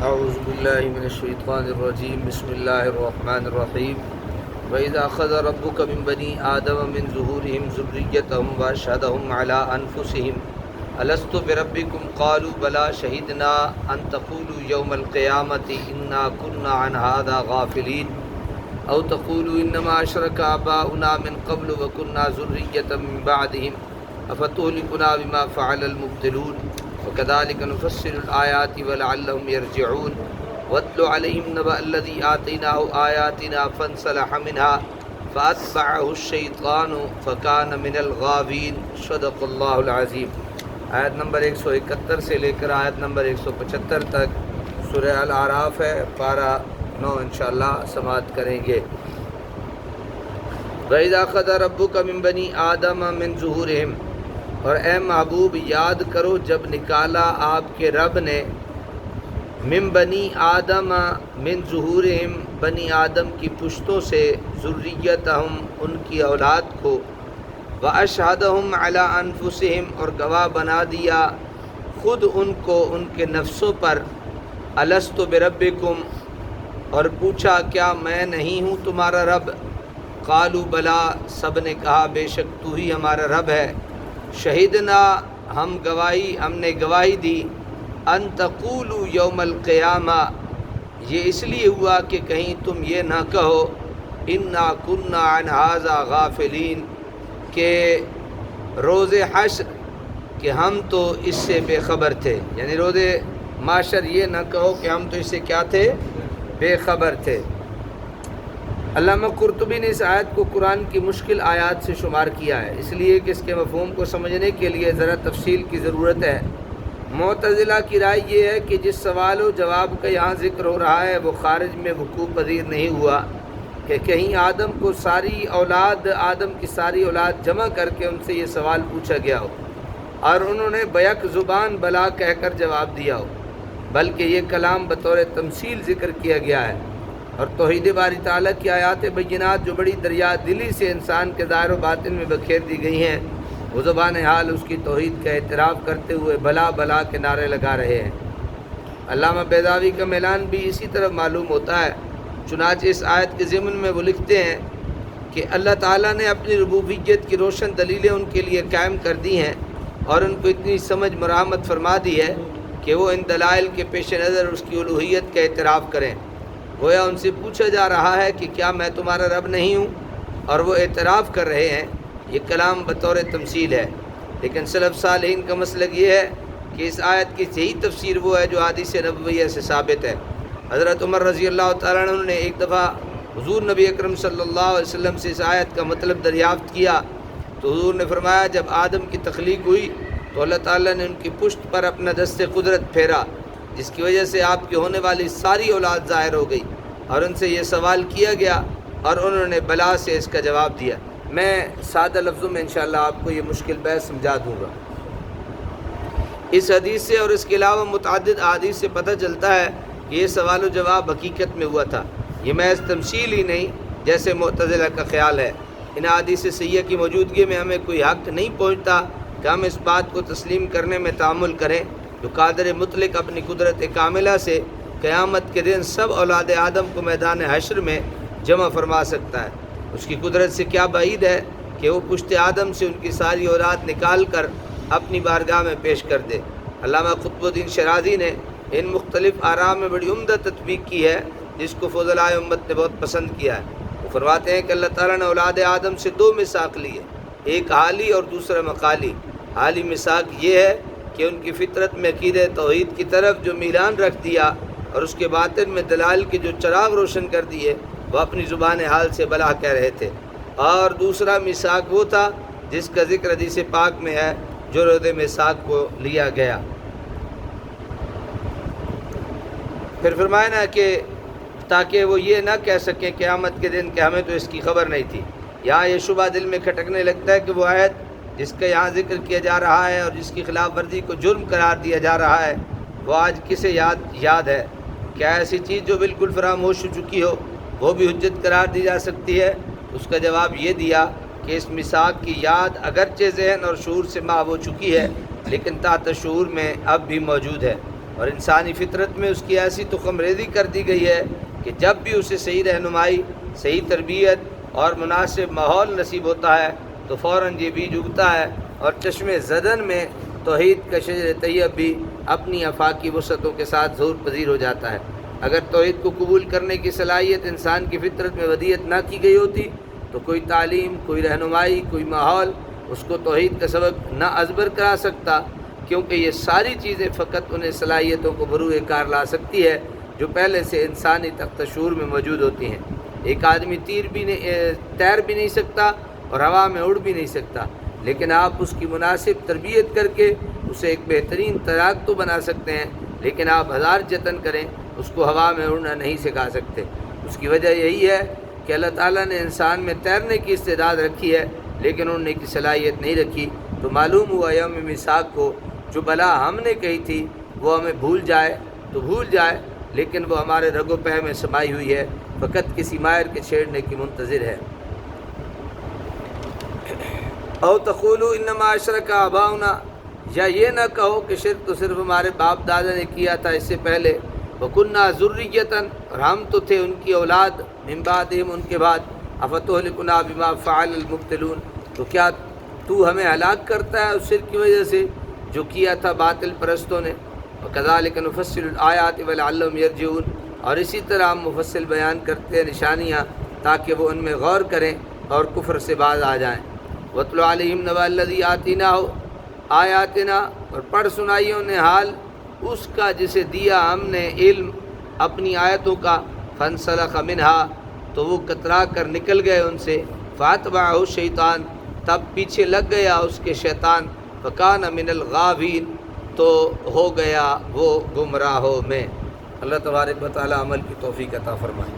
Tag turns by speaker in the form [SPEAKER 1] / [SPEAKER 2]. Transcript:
[SPEAKER 1] اعوذ باللہ من الشیطان الرجیم بسم اللہ الرحمن الرحیم وَإِذَا أَخَذَ رَبُّكَ مِن بَنِي آدَمَ مِن ظُهُورِهِمْ ذُرِّيَّتَهُمْ وَأَشْهَدَهُمْ عَلَىٰ أَنفُسِهِمْ أَلَسْتُ بِرَبِّكُمْ قَالُوا بَلَىٰ شَهِدْنَا أَن تَقُولُوا يَوْمَ الْقِيَامَةِ إِنَّا كُنَّا عَنْ هَٰذَا غَافِلِينَ أَوْ تَقُولُوا إِنَّمَا أَشْرَكَ آبَاؤُنَا مِن قَبْلُ وَكُنَّا ذُرِّيَّةً مِّن بَعْدِهِمْ أَفَتُهْلِكُنَا بِمَا فَعَلَ الْمُبْطِلُونَ وَكَذَٰلِكَ نُفَصِّلُ الْآيَاتِ وَلَعَلَّهُمْ يَرْجِعُونَ وَاتْلُ عَلَيْهِمْ نَبَأَ الَّذِي آتَيْنَاهُ آيَاتِنَا فَانسَلَخَ مِنْهَا فَأَتْبَعَهُ الشَّيْطَانُ فَكَانَ مِنَ الْغَاوِينَ صدق اللہ العظیم۔ آیت نمبر 171 سے لے کر آیت نمبر 175 تک سورہ الاعراف ہے، پارہ 9 انشاءاللہ سماعت کریں گے۔ وَإِذَا أَخَذَ رَبُّكَ مِن بَنِي آدَمَ مِن ظُهُورِهِمْ، اور اے محبوب یاد کرو جب نکالا آپ کے رب نے من بنی آدم من ظہورہم بنی آدم کی پشتوں سے ذریتہم ان کی اولاد کو واشہدہم علی انفسہم اور گواہ بنا دیا خود ان کو ان کے نفسوں پر الست بربکم اور پوچھا کیا میں نہیں ہوں تمہارا رب؟ قالوا بلا سب نے کہا بے شک تو ہی ہمارا رب ہے۔ شہدنا ہم نے گواہی دی ان تقولوا یوم القیامہ یہ اس لیے ہوا کہ کہیں تم یہ نہ کہو انا کنا عن ھذا غافلین کہ روز حشر کہ ہم تو اس سے بے خبر تھے، یعنی روز محشر یہ نہ کہو کہ ہم تو اس سے کیا تھے؟ بے خبر تھے۔ علامہ قرطبی نے اس آیت کو قرآن کی مشکل آیات سے شمار کیا ہے، اس لیے کہ اس کے مفہوم کو سمجھنے کے لیے ذرا تفصیل کی ضرورت ہے۔ معتزلہ کی رائے یہ ہے کہ جس سوال و جواب کا یہاں ذکر ہو رہا ہے وہ خارج میں وقوع پذیر نہیں ہوا، کہ کہیں آدم کی ساری اولاد جمع کر کے ان سے یہ سوال پوچھا گیا ہو اور انہوں نے بیک زبان بلا کہہ کر جواب دیا ہو، بلکہ یہ کلام بطور تمثیل ذکر کیا گیا ہے۔ اور توحید باری تعالیٰ کی آیات بینات جو بڑی دریا دلی سے انسان کے ظاہر و باطن میں بکھیر دی گئی ہیں، وہ زبان حال اس کی توحید کا اعتراف کرتے ہوئے بلا بلا کے نعرے لگا رہے ہیں۔ علامہ بیضاوی کا اعلان بھی اسی طرح معلوم ہوتا ہے۔ چنانچہ اس آیت کے ضمن میں وہ لکھتے ہیں کہ اللہ تعالیٰ نے اپنی ربوبیت کی روشن دلیلیں ان کے لیے قائم کر دی ہیں اور ان کو اتنی سمجھ مرحمت فرما دی ہے کہ وہ ان دلائل کے پیش نظر اس کی الوہیت کا اعتراف کریں۔ گویا ان سے پوچھا جا رہا ہے کہ کیا میں تمہارا رب نہیں ہوں، اور وہ اعتراف کر رہے ہیں۔ یہ کلام بطور تمثیل ہے، لیکن سلف صالحین کا مسلک یہ ہے کہ اس آیت کی صحیح تفسیر وہ ہے جو حدیث نبویہ سے ثابت ہے۔ حضرت عمر رضی اللہ تعالیٰ عنہ نے ایک دفعہ حضور نبی اکرم صلی اللہ علیہ وسلم سے اس آیت کا مطلب دریافت کیا تو حضور نے فرمایا جب آدم کی تخلیق ہوئی تو اللہ تعالیٰ نے ان کی پشت پر اپنا دست قدرت پھیرا، جس کی وجہ سے آپ کی ہونے والی ساری اولاد ظاہر ہو گئی، اور ان سے یہ سوال کیا گیا اور انہوں نے بلا سے اس کا جواب دیا۔ میں سادہ لفظوں میں انشاءاللہ آپ کو یہ مشکل بحث سمجھا دوں گا۔ اس حدیث سے اور اس کے علاوہ متعدد احادیث سے پتہ چلتا ہے کہ یہ سوال و جواب حقیقت میں ہوا تھا، یہ محض تمثیل ہی نہیں جیسے معتزلہ کا خیال ہے۔ ان احادیث صحیحہ کی موجودگی میں ہمیں کوئی حق نہیں پہنچتا کہ ہم اس بات کو تسلیم کرنے میں تعامل کریں جو قادر مطلق اپنی قدرت کاملہ سے قیامت کے دن سب اولاد آدم کو میدان حشر میں جمع فرما سکتا ہے۔ اس کی قدرت سے کیا بعید ہے کہ وہ پشت آدم سے ان کی ساری اولاد نکال کر اپنی بارگاہ میں پیش کر دے۔ علامہ قطب الدین شرازی نے ان مختلف آراء میں بڑی عمدہ تطبیق کی ہے جس کو فضلاء امت نے بہت پسند کیا ہے۔ وہ فرماتے ہیں کہ اللہ تعالیٰ نے اولاد آدم سے دو میثاق لیے، ایک حالی اور دوسرا مقالی۔ حالی میثاق یہ ہے کہ ان کی فطرت میں عقیدہ توحید کی طرف جو میلان رکھ دیا اور اس کے باطن میں دلائل کے جو چراغ روشن کر دیے وہ اپنی زبان حال سے بلا کہہ رہے تھے۔ اور دوسرا میثاق وہ تھا جس کا ذکر حدیث پاک میں ہے جو روز میثاق کو لیا گیا۔ پھر فرمایا نا کہ تاکہ وہ یہ نہ کہہ سکیں قیامت کے دن کہ ہمیں تو اس کی خبر نہیں تھی۔ یہاں یہ شبہ دل میں کھٹکنے لگتا ہے کہ وہ آیت جس کا یہاں ذکر کیا جا رہا ہے اور جس کی خلاف ورزی کو جرم قرار دیا جا رہا ہے وہ آج کسے یاد ہے؟ کیا ایسی چیز جو بالکل فراموش ہو چکی ہو وہ بھی حجت قرار دی جا سکتی ہے؟ اس کا جواب یہ دیا کہ اس میثاق کی یاد اگرچہ ذہن اور شعور سے محو ہو چکی ہے لیکن تحت شعور میں اب بھی موجود ہے۔ اور انسانی فطرت میں اس کی ایسی تخم ریزی کر دی گئی ہے کہ جب بھی اسے صحیح رہنمائی، صحیح تربیت اور مناسب ماحول نصیب ہوتا ہے تو فوراً یہ بیج اگتا ہے اور چشم زدن میں توحید کا شجر طیب بھی اپنی آفاقی وسعتوں کے ساتھ ظہور پذیر ہو جاتا ہے۔ اگر توحید کو قبول کرنے کی صلاحیت انسان کی فطرت میں ودیت نہ کی گئی ہوتی تو کوئی تعلیم، کوئی رہنمائی، کوئی ماحول اس کو توحید کا سبق نہ ازبر کرا سکتا، کیونکہ یہ ساری چیزیں فقط انہیں صلاحیتوں کو بروئے کار لا سکتی ہے جو پہلے سے انسانی تخت شعور میں موجود ہوتی ہیں۔ ایک آدمی تیر بھی نہیں سکتا اور ہوا میں اڑ بھی نہیں سکتا، لیکن آپ اس کی مناسب تربیت کر کے اسے ایک بہترین تیراک تو بنا سکتے ہیں، لیکن آپ ہزار جتن کریں اس کو ہوا میں اڑنا نہیں سکھا سکتے۔ اس کی وجہ یہی ہے کہ اللہ تعالیٰ نے انسان میں تیرنے کی استعداد رکھی ہے لیکن اڑنے کی صلاحیت نہیں رکھی۔ تو معلوم ہوا یوم میثاق کو جو بلا ہم نے کہی تھی وہ ہمیں بھول جائے تو بھول جائے، لیکن وہ ہمارے رگ و پہ میں سمائی ہوئی ہے، فقط کسی ماہر کے چھیڑنے کی منتظر ہے۔ او تقولوا انما اشرک آباؤنا، یا یہ نہ کہو کہ شرک تو صرف ہمارے باپ دادا نے کیا تھا اس سے پہلے، وَكُنَّا ذُرِّيَّةً، اور ہم تو تھے ان کی اولاد، من بعدہم ان کے بعد، افتہلکنا بما فعل المبتلون، تو کیا تو ہمیں ہلاک کرتا ہے اس شرک کی وجہ سے جو کیا تھا باطل پرستوں نے۔ وَكَذَلِكَ نُفَصِّلُ الْآيَاتِ وَلَعَلَّهُمْ يَرْجِعُونَ، اور اسی طرح ہم مفصل بیان کرتے ہیں نشانیاں تاکہ وہ ان میں غور کریں اور کفر سے باز آ جائیں۔ وَاتْلُ عَلَيْهِمْ نَبَأَ الَّذِي آتَيْنَاهُ آیاتنا، اور پڑھ سنائیے انہیں حال اس کا جسے دیا ہم نے علم اپنی آیتوں کا، فَانْسَلَخَ مِنْهَا، تو وہ کترا کر نکل گئے ان سے، فَأَتْبَعَهُ الشَّيْطَانُ، تب پیچھے لگ گیا اس کے شیطان، فَكَانَ مِنَ الْغَاوِينَ، تو ہو گیا وہ گمراہوں میں۔ اللہ تبارک و تعالی عمل کی توفیق عطا فرمائے۔